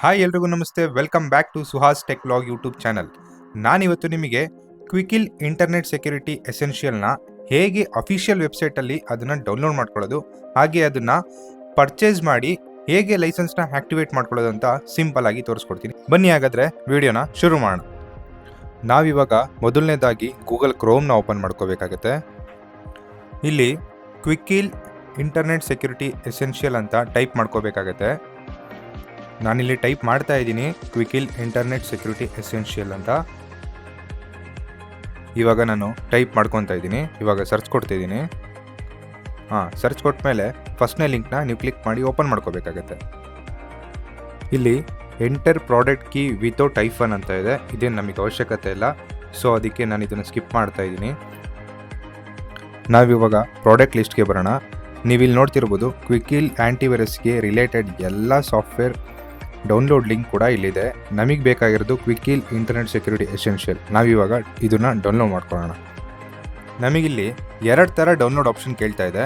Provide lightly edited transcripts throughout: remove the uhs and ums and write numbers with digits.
Hi ಎಲ್ರಿಗೂ ನಮಸ್ತೆ, welcome back to Suhas tech vlog YouTube channel. ನಾನಿವತ್ತು ನಿಮಗೆ ಕ್ವಿಕಿಲ್ ಇಂಟರ್ನೆಟ್ ಸೆಕ್ಯೂರಿಟಿ ಎಸೆನ್ಷಿಯಲ್ನ ಹೇಗೆ ಅಫಿಷಿಯಲ್ ವೆಬ್ಸೈಟಲ್ಲಿ ಅದನ್ನು ಡೌನ್ಲೋಡ್ ಮಾಡ್ಕೊಳ್ಳೋದು, ಹಾಗೆ ಅದನ್ನು ಪರ್ಚೇಸ್ ಮಾಡಿ ಹೇಗೆ ಲೈಸೆನ್ಸ್ನ ಆಕ್ಟಿವೇಟ್ ಮಾಡ್ಕೊಳ್ಳೋದು ಅಂತ ಸಿಂಪಲ್ ಆಗಿ ತೋರಿಸ್ಕೊಡ್ತೀನಿ. ಬನ್ನಿ ಹಾಗಾದರೆ ವಿಡಿಯೋನ ಶುರು ಮಾಡೋಣ. ನಾವಿವಾಗ ಮೊದಲನೇದಾಗಿ ಗೂಗಲ್ ಕ್ರೋಮ್ನ ಓಪನ್ ಮಾಡ್ಕೋಬೇಕಾಗತ್ತೆ. ಇಲ್ಲಿ ಕ್ವಿಕಿಲ್ ಇಂಟರ್ನೆಟ್ ಸೆಕ್ಯೂರಿಟಿ ಎಸೆನ್ಷಿಯಲ್ ಅಂತ ಟೈಪ್ ಮಾಡ್ಕೋಬೇಕಾಗತ್ತೆ. ನಾನಿಲ್ಲಿ ಟೈಪ್ ಮಾಡ್ತಾ ಇದ್ದೀನಿ ಕ್ವಿಕಿಲ್ ಇಂಟರ್ನೆಟ್ ಸೆಕ್ಯೂರಿಟಿ ಎಸೆನ್ಷಿಯಲ್ ಅಂತ. ಇವಾಗ ನಾನು ಟೈಪ್ ಮಾಡ್ಕೊತಾ ಇದ್ದೀನಿ. ಇವಾಗ ಸರ್ಚ್ ಕೊಡ್ತಿದ್ದೀನಿ. ಸರ್ಚ್ ಕೊಟ್ಟ ಮೇಲೆ ಫಸ್ಟ್ನೇ ಲಿಂಕ್ನ ನೀವು ಕ್ಲಿಕ್ ಮಾಡಿ ಓಪನ್ ಮಾಡ್ಕೋಬೇಕಾಗತ್ತೆ. ಇಲ್ಲಿ ಎಂಟರ್ ಪ್ರಾಡಕ್ಟ್ ಕೀ ವಿತೌಟ್ ಐಫನ್ ಅಂತ ಇದೆ. ಇದೇನು ನಮಗೆ ಅವಶ್ಯಕತೆ ಇಲ್ಲ, ಸೊ ಅದಕ್ಕೆ ನಾನು ಇದನ್ನು ಸ್ಕಿಪ್ ಮಾಡ್ತಾ ಇದ್ದೀನಿ. ನಾವಿವಾಗ ಪ್ರಾಡಕ್ಟ್ ಲಿಸ್ಟ್ಗೆ ಬರೋಣ. ನೀವಿಲ್ಲಿ ನೋಡ್ತಿರ್ಬೋದು ಕ್ವಿಕಿಲ್ ಆ್ಯಂಟಿವೈರಸ್ಗೆ ರಿಲೇಟೆಡ್ ಎಲ್ಲ ಸಾಫ್ಟ್ವೇರ್ ಡೌನ್ಲೋಡ್ ಲಿಂಕ್ ಕೂಡ ಇಲ್ಲಿದೆ. ನಮಗೆ ಬೇಕಾಗಿರೋದು ಕ್ವಿಕಿಲ್ ಇಂಟರ್ನೆಟ್ ಸೆಕ್ಯೂರಿಟಿ ಎಸೆನ್ಷಿಯಲ್. ನಾವಿವಾಗ ಇದನ್ನು ಡೌನ್ಲೋಡ್ ಮಾಡ್ಕೊಳ್ಳೋಣ. ನಮಗಿಲ್ಲಿ ಎರಡು ಥರ ಡೌನ್ಲೋಡ್ ಆಪ್ಷನ್ ಕೇಳ್ತಾ ಇದೆ.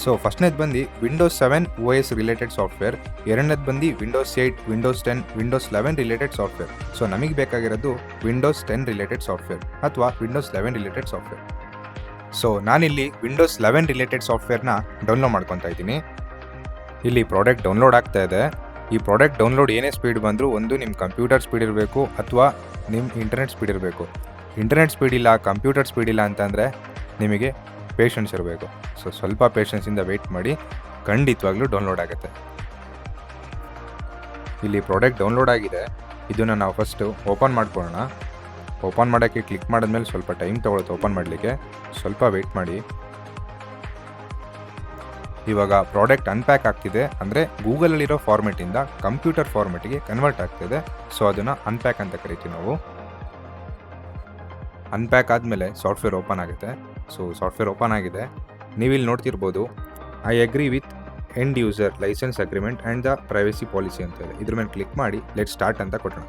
ಸೊ ಫಸ್ಟ್ನೇದು ಬಂದು ವಿಂಡೋಸ್ 7 OS ರಿಲೇಟೆಡ್ ಸಾಫ್ಟ್ವೇರ್, ಎರಡನೇದು ಬಂದು Windows 8, Windows 10, Windows 11 related software. So ನಮಗೆ ಬೇಕಾಗಿರೋದು ವಿಂಡೋಸ್ 10 ರಿಲೇಟೆಡ್ ಸಾಫ್ಟ್ವೇರ್ ಅಥವಾ ವಿಂಡೋಸ್ 11 ರಿಲೇಟೆಡ್ ಸಾಫ್ಟ್ವೇರ್. ಸೊ ನಾನಿಲ್ಲಿ ವಿಂಡೋಸ್ 11 ರಿಲೇಟೆಡ್ ಸಾಫ್ಟ್ವೇರ್ನ ಡೌನ್ಲೋಡ್ ಮಾಡ್ಕೊತಾ ಇದ್ದೀನಿ. ಇಲ್ಲಿ ಪ್ರಾಡಕ್ಟ್ ಡೌನ್ಲೋಡ್ ಆಗ್ತಾ ಇದೆ. ಈ ಪ್ರಾಡಕ್ಟ್ ಡೌನ್ಲೋಡ್ ಏನೇ ಸ್ಪೀಡ್ ಬಂದರೂ ಒಂದು ನಿಮ್ಮ ಕಂಪ್ಯೂಟರ್ ಸ್ಪೀಡ್ ಇರಬೇಕು ಅಥವಾ ನಿಮ್ಮ ಇಂಟರ್ನೆಟ್ ಸ್ಪೀಡ್ ಇರಬೇಕು. ಇಂಟರ್ನೆಟ್ ಸ್ಪೀಡ್ ಇಲ್ಲ, ಕಂಪ್ಯೂಟರ್ ಸ್ಪೀಡ್ ಇಲ್ಲ ಅಂತಂದರೆ ನಿಮಗೆ ಪೇಷನ್ಸ್ ಇರಬೇಕು. ಸೊ ಸ್ವಲ್ಪ ಪೇಷನ್ಸಿಂದ ವೆಯ್ಟ್ ಮಾಡಿ, ಖಂಡಿತವಾಗ್ಲೂ ಡೌನ್ಲೋಡ್ ಆಗುತ್ತೆ. ಇಲ್ಲಿ ಪ್ರಾಡಕ್ಟ್ ಡೌನ್ಲೋಡ್ ಆಗಿದೆ. ಇದನ್ನು ನಾವು ಫಸ್ಟು ಓಪನ್ ಮಾಡ್ಕೊಳ್ಳೋಣ. ಓಪನ್ ಮಾಡೋಕ್ಕೆ ಕ್ಲಿಕ್ ಮಾಡಿದ್ಮೇಲೆ ಸ್ವಲ್ಪ ಟೈಮ್ ತೊಗೊಳುತ್ತೆ ಓಪನ್ ಮಾಡಲಿಕ್ಕೆ, ಸ್ವಲ್ಪ ವೆಯ್ಟ್ ಮಾಡಿ. ಇವಾಗ ಪ್ರಾಡಕ್ಟ್ ಅನ್ಪ್ಯಾಕ್ ಆಗ್ತಿದೆ, ಅಂದರೆ ಗೂಗಲಲ್ಲಿರೋ ಫಾರ್ಮೆಟಿಂದ ಕಂಪ್ಯೂಟರ್ ಫಾರ್ಮೆಟಿಗೆ ಕನ್ವರ್ಟ್ ಆಗ್ತಿದೆ. ಸೊ ಅದನ್ನು ಅನ್ಪ್ಯಾಕ್ ಅಂತ ಕರಿತೀವಿ ನಾವು. ಅನ್ಪ್ಯಾಕ್ ಆದಮೇಲೆ ಸಾಫ್ಟ್ವೇರ್ ಓಪನ್ ಆಗುತ್ತೆ. ಸೊ ಸಾಫ್ಟ್ವೇರ್ ಓಪನ್ ಆಗಿದೆ. ನೀವಿಲ್ಲಿ ನೋಡ್ತಿರ್ಬೋದು I agree with end user licence agreement and the privacy policy ಅಂತ ಇದೆ. ಇದ್ರ ಮೇಲೆ ಕ್ಲಿಕ್ ಮಾಡಿ ಲೆಟ್ ಸ್ಟಾರ್ಟ್ ಅಂತ ಕೊಟ್ಟೋಣ.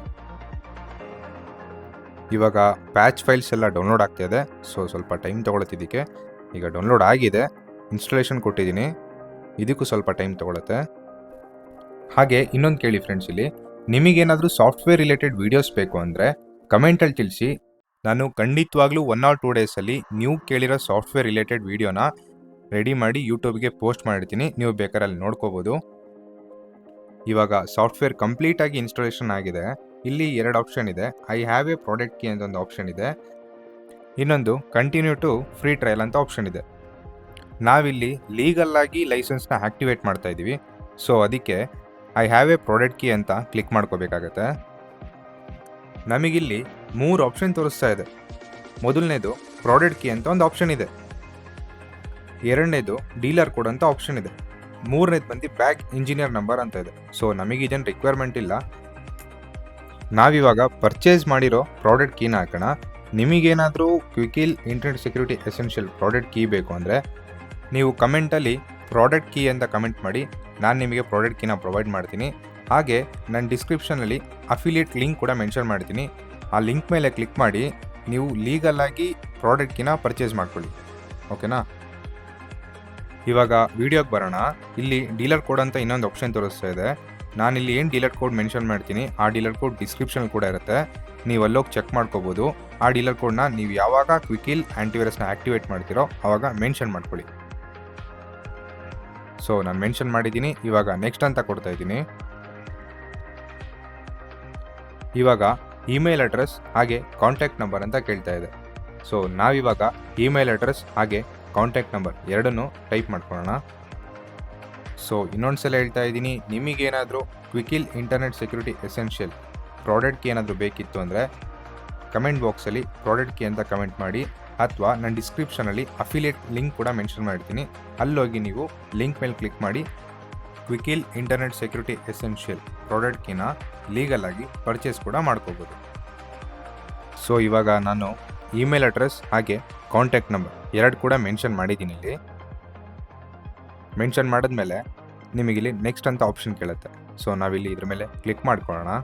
ಇವಾಗ ಪ್ಯಾಚ್ ಫೈಲ್ಸ್ ಎಲ್ಲ ಡೌನ್ಲೋಡ್ ಆಗ್ತಾಯಿದೆ. ಸೊ ಸ್ವಲ್ಪ ಟೈಮ್ ತೊಗೊಳತ್ತಿದ್ದಕ್ಕೆ. ಈಗ ಡೌನ್ಲೋಡ್ ಆಗಿದೆ, ಇನ್ಸ್ಟಾಲೇಷನ್ ಕೊಟ್ಟಿದ್ದೀನಿ, ಇದಕ್ಕೂ ಸ್ವಲ್ಪ ಟೈಮ್ ತೊಗೊಳುತ್ತೆ. ಹಾಗೆ ಇನ್ನೊಂದು ಕೇಳಿ ಫ್ರೆಂಡ್ಸ್, ಇಲ್ಲಿ ನಿಮಗೇನಾದರೂ ಸಾಫ್ಟ್ವೇರ್ ರಿಲೇಟೆಡ್ ವೀಡಿಯೋಸ್ ಬೇಕು ಅಂದರೆ ಕಮೆಂಟಲ್ಲಿ ತಿಳಿಸಿ. ನಾನು ಖಂಡಿತವಾಗ್ಲೂ 1 or 2 ಡೇಸಲ್ಲಿ ನೀವು ಕೇಳಿರೋ ಸಾಫ್ಟ್ವೇರ್ ರಿಲೇಟೆಡ್ ವೀಡಿಯೋನ ರೆಡಿ ಮಾಡಿ ಯೂಟ್ಯೂಬ್ಗೆ ಪೋಸ್ಟ್ ಮಾಡಿರ್ತೀನಿ. ನೀವು ಬೇಕಾದ್ರೆ ಅಲ್ಲಿ ನೋಡ್ಕೋಬೋದು. ಇವಾಗ ಸಾಫ್ಟ್ವೇರ್ ಕಂಪ್ಲೀಟಾಗಿ ಇನ್ಸ್ಟಾಲೇಷನ್ ಆಗಿದೆ. ಇಲ್ಲಿ 2 ಆಪ್ಷನ್ ಇದೆ. I have A product key ಅಂತ ಒಂದು ಆಪ್ಷನ್ ಇದೆ, ಇನ್ನೊಂದು ಕಂಟಿನ್ಯೂ ಟು ಫ್ರೀ ಟ್ರಯಲ್ ಅಂತ ಆಪ್ಷನ್ ಇದೆ. ನಾವಿಲ್ಲಿ ಲೀಗಲ್ ಆಗಿ ಲೈಸೆನ್ಸ್ನ ಆಕ್ಟಿವೇಟ್ ಮಾಡ್ತಾ ಇದ್ದೀವಿ. ಸೊ ಅದಕ್ಕೆ I have A product key ಅಂತ ಕ್ಲಿಕ್ ಮಾಡ್ಕೋಬೇಕಾಗತ್ತೆ. ನಮಗಿಲ್ಲಿ 3 ಆಪ್ಷನ್ ತೋರಿಸ್ತಾ ಇದೆ. ಮೊದಲನೇದು ಪ್ರಾಡಕ್ಟ್ ಕೀ ಅಂತ ಒಂದು ಆಪ್ಷನ್ ಇದೆ, ಎರಡನೇದು ಡೀಲರ್ ಕೋಡ್ ಅಂತ ಆಪ್ಷನ್ ಇದೆ, ಮೂರನೇದು ಬಂದು ಬ್ಯಾಕ್ ಇಂಜಿನಿಯರ್ ನಂಬರ್ ಅಂತ ಇದೆ. ಸೊ ನಮಗೆ ಇದನ್ನು ರಿಕ್ವೈರ್ಮೆಂಟ್ ಇಲ್ಲ. ನಾವಿವಾಗ ಪರ್ಚೇಸ್ ಮಾಡಿರೋ ಪ್ರಾಡಕ್ಟ್ ಕೀನ ಹಾಕೋಣ. ನಿಮಗೇನಾದರೂ Quick Heal internet security essential product key ಬೇಕು ಅಂದರೆ ನೀವು ಕಮೆಂಟಲ್ಲಿ ಪ್ರಾಡಕ್ಟ್ ಕೀ ಅಂತ ಕಮೆಂಟ್ ಮಾಡಿ, ನಾನು ನಿಮಗೆ ಪ್ರಾಡಕ್ಟ್ ಕೀನ ಪ್ರೊವೈಡ್ ಮಾಡ್ತೀನಿ. ಹಾಗೆ ನಾನು ಡಿಸ್ಕ್ರಿಪ್ಷನಲ್ಲಿ ಅಫಿಲಿಯೇಟ್ ಲಿಂಕ್ ಕೂಡ ಮೆನ್ಷನ್ ಮಾಡ್ತೀನಿ. ಆ ಲಿಂಕ್ ಮೇಲೆ ಕ್ಲಿಕ್ ಮಾಡಿ ನೀವು ಲೀಗಲಾಗಿ ಪ್ರಾಡಕ್ಟ್ ಕೀನ ಪರ್ಚೇಸ್ ಮಾಡ್ಕೊಳ್ಳಿ. ಓಕೆನಾ? ಇವಾಗ ವಿಡಿಯೋಗೆ ಬರೋಣ. ಇಲ್ಲಿ ಡೀಲರ್ ಕೋಡ್ ಅಂತ ಇನ್ನೊಂದು ಆಪ್ಷನ್ ತೋರಿಸ್ತಾ ಇದೆ. ನಾನಿಲ್ಲಿ ಏನು ಡೀಲರ್ ಕೋಡ್ ಮೆನ್ಷನ್ ಮಾಡ್ತೀನಿ ಆ ಡೀಲರ್ ಕೋಡ್ ಡಿಸ್ಕ್ರಿಪ್ಷನ್ ಕೂಡ ಇರುತ್ತೆ, ನೀವು ಅಲ್ಲೋಗಿ ಚೆಕ್ ಮಾಡ್ಕೋಬೋದು. ಆ ಡೀಲರ್ ಕೋಡ್ನ ನೀವು ಯಾವಾಗ ಕ್ವಿಕಿಲ್ ಆ್ಯಂಟಿವೈರಸ್ನ ಆ್ಯಕ್ಟಿವೇಟ್ ಮಾಡ್ತೀರೋ ಆವಾಗ ಮೆನ್ಷನ್ ಮಾಡ್ಕೊಳ್ಳಿ. ಸೊ ನಾನು ಮೆನ್ಷನ್ ಮಾಡಿದ್ದೀನಿ. ಇವಾಗ ನೆಕ್ಸ್ಟ್ ಅಂತ ಕೊಡ್ತಾ ಇದ್ದೀನಿ. ಇವಾಗ ಇಮೇಲ್ ಅಡ್ರೆಸ್ ಹಾಗೆ ಕಾಂಟ್ಯಾಕ್ಟ್ ನಂಬರ್ ಅಂತ ಕೇಳ್ತಾ ಇದೆ. ಸೊ ನಾವಿವಾಗ ಇಮೇಲ್ ಅಡ್ರೆಸ್ ಹಾಗೆ ಕಾಂಟ್ಯಾಕ್ಟ್ ನಂಬರ್ ಎರಡನ್ನೂ ಟೈಪ್ ಮಾಡ್ಕೊಳ್ಳೋಣ. ಸೊ ಇನ್ನೊಂದು ಸಲ ಹೇಳ್ತಾ ಇದ್ದೀನಿ, ನಿಮಗೇನಾದರೂ Quick Heal internet security essential product key ಏನಾದರೂ ಬೇಕಿತ್ತು ಅಂದರೆ ಕಮೆಂಟ್ ಬಾಕ್ಸಲ್ಲಿ ಪ್ರಾಡಕ್ಟ್ ಕೀ ಅಂತ ಕಮೆಂಟ್ ಮಾಡಿ, ಅಥವಾ ನಾನು ಡಿಸ್ಕ್ರಿಪ್ಷನಲ್ಲಿ ಅಫಿಲಿಯೇಟ್ ಲಿಂಕ್ ಕೂಡ ಮೆನ್ಷನ್ ಮಾಡ್ತೀನಿ. ಅಲ್ಲೋಗಿ ನೀವು ಲಿಂಕ್ ಮೇಲೆ ಕ್ಲಿಕ್ ಮಾಡಿ Quick Heal internet security essential product ಕೀನ ಲೀಗಲಾಗಿ ಪರ್ಚೇಸ್ ಕೂಡ ಮಾಡ್ಕೋಬೋದು. ಸೊ ಇವಾಗ ನಾನು ಇಮೇಲ್ ಅಡ್ರೆಸ್ ಹಾಗೆ ಕಾಂಟ್ಯಾಕ್ಟ್ ನಂಬರ್ ಎರಡು ಕೂಡ ಮೆನ್ಷನ್ ಮಾಡಿದ್ದೀನಿ. ಇಲ್ಲಿ ಮೆನ್ಷನ್ ಮಾಡಿದ್ಮೇಲೆ ನಿಮಗಿಲ್ಲಿ ನೆಕ್ಸ್ಟ್ ಅಂತ ಆಪ್ಷನ್ ಕೇಳುತ್ತೆ. ಸೊ ನಾವಿಲ್ಲಿ ಇದ್ರ ಮೇಲೆ ಕ್ಲಿಕ್ ಮಾಡ್ಕೊಳ್ಳೋಣ.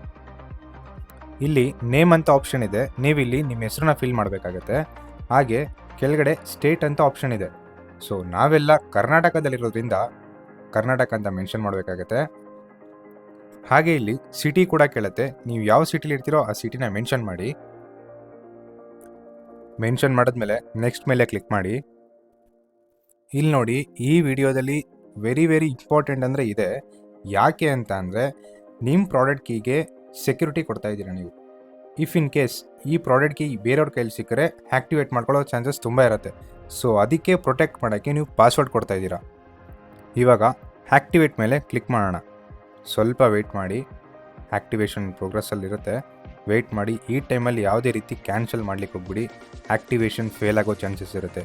ಇಲ್ಲಿ ನೇಮ್ ಅಂತ ಆಪ್ಷನ್ ಇದೆ, ನೀವಿಲ್ಲಿ ನಿಮ್ಮ ಹೆಸರನ್ನ ಫಿಲ್ ಮಾಡಬೇಕಾಗತ್ತೆ. ಹಾಗೆ ಕೆಳಗಡೆ ಸ್ಟೇಟ್ ಅಂತ ಆಪ್ಷನ್ ಇದೆ. ಸೊ ನಾವೆಲ್ಲ ಕರ್ನಾಟಕದಲ್ಲಿರೋದ್ರಿಂದ ಕರ್ನಾಟಕ ಅಂತ ಮೆನ್ಷನ್ ಮಾಡಬೇಕಾಗತ್ತೆ. ಹಾಗೆ ಇಲ್ಲಿ ಸಿಟಿ ಕೂಡ ಕೇಳುತ್ತೆ. ನೀವು ಯಾವ ಸಿಟಿಲಿ ಇರ್ತೀರೋ ಆ ಸಿಟಿನ ಮೆನ್ಷನ್ ಮಾಡಿ. ಮೆನ್ಷನ್ ಮಾಡಿದ್ಮೇಲೆ ನೆಕ್ಸ್ಟ್ ಮೇಲೆ ಕ್ಲಿಕ್ ಮಾಡಿ. ಇಲ್ಲಿ ನೋಡಿ, ಈ ವಿಡಿಯೋದಲ್ಲಿ ವೆರಿ ಇಂಪಾರ್ಟೆಂಟ್ ಅಂದರೆ ಇದೆ. ಯಾಕೆ ಅಂತ ಅಂದರೆ, ನಿಮ್ಮ ಪ್ರಾಡಕ್ಟ್ ಕೀಗೆ ಸೆಕ್ಯೂರಿಟಿ ಕೊಡ್ತಾ ಇದ್ದೀರಾ ನೀವು. ಇಫ್ ಇನ್ ಕೇಸ್ ಈ ಪ್ರಾಡಕ್ಟ್ ಕೀ ಬೇರೆಯವ್ರ ಕೈಲಿ ಸಿಕ್ಕರೆ ಆ್ಯಕ್ಟಿವೇಟ್ ಮಾಡ್ಕೊಳ್ಳೋ ಚಾನ್ಸಸ್ ತುಂಬ ಇರುತ್ತೆ. ಸೊ ಅದಕ್ಕೆ ಪ್ರೊಟೆಕ್ಟ್ ಮಾಡೋಕ್ಕೆ ನೀವು ಪಾಸ್ವರ್ಡ್ ಕೊಡ್ತಾ ಇದ್ದೀರಾ. ಇವಾಗ ಆ್ಯಕ್ಟಿವೇಟ್ ಮೇಲೆ ಕ್ಲಿಕ್ ಮಾಡೋಣ. ಸ್ವಲ್ಪ ವೆಯ್ಟ್ ಮಾಡಿ, ಆ್ಯಕ್ಟಿವೇಷನ್ ಪ್ರೋಗ್ರೆಸ್ಸಲ್ಲಿರುತ್ತೆ. ವೆಯ್ಟ್ ಮಾಡಿ. ಈ ಟೈಮಲ್ಲಿ ಯಾವುದೇ ರೀತಿ ಕ್ಯಾನ್ಸಲ್ ಮಾಡ್ಲಿಕ್ಕೆ ಹೋಗ್ಬಿಡಿ, ಆ್ಯಕ್ಟಿವೇಷನ್ ಫೇಲ್ ಆಗೋ ಚಾನ್ಸಸ್ ಇರುತ್ತೆ.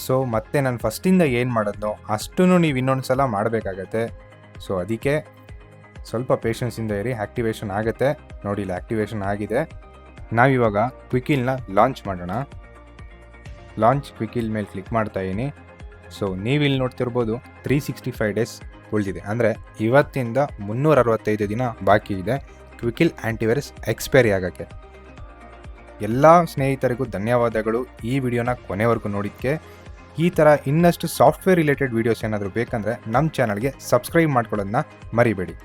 ಸೊ ಮತ್ತೆ ನಾನು ಫಸ್ಟಿಂದ ಏನು ಮಾಡೋದೋ ಅಷ್ಟೂ ನೀವು ಇನ್ನೊಂದು ಸಲ ಮಾಡಬೇಕಾಗತ್ತೆ. ಸೊ ಅದಕ್ಕೆ ಸ್ವಲ್ಪ ಪೇಷನ್ಸಿಂದ ಇರಿ, ಆ್ಯಕ್ಟಿವೇಷನ್ ಆಗುತ್ತೆ. ನೋಡಿ, ಇಲ್ಲಿ ಆ್ಯಕ್ಟಿವೇಷನ್ ಆಗಿದೆ. ನಾವಿವಾಗ ಕ್ವಿಕಿಲ್ನ ಲಾಂಚ್ ಮಾಡೋಣ. ಲಾಂಚ್ ಕ್ವಿಕಿಲ್ ಮೇಲೆ ಕ್ಲಿಕ್ ಮಾಡ್ತಾ ಇದ್ದೀನಿ. ಸೊ ನೀವಿಲ್ಲಿ ನೋಡ್ತಿರ್ಬೋದು 365 ಡೇಸ್ ಉಳಿದಿದೆ. ಅಂದರೆ ಇವತ್ತಿಂದ 365 ದಿನ ಬಾಕಿ ಇದೆ ಕ್ವಿಕಿಲ್ ಆ್ಯಂಟಿವೈರಸ್ ಎಕ್ಸ್ಪೈರಿ ಆಗೋಕ್ಕೆ. ಎಲ್ಲ ಸ್ನೇಹಿತರಿಗೂ ಧನ್ಯವಾದಗಳು ಈ ವಿಡಿಯೋನ ಕೊನೆವರೆಗೂ ನೋಡಿದ್ದಕ್ಕೆ. ಈ ಥರ ಇನ್ನಷ್ಟು ಸಾಫ್ಟ್ವೇರ್ ರಿಲೇಟೆಡ್ ವೀಡಿಯೋಸ್ ಏನಾದರೂ ಬೇಕಂದರೆ ನಮ್ಮ ಚಾನಲ್ಗೆ ಸಬ್ಸ್ಕ್ರೈಬ್ ಮಾಡ್ಕೊಳ್ಳೋದನ್ನ ಮರಿಬೇಡಿ.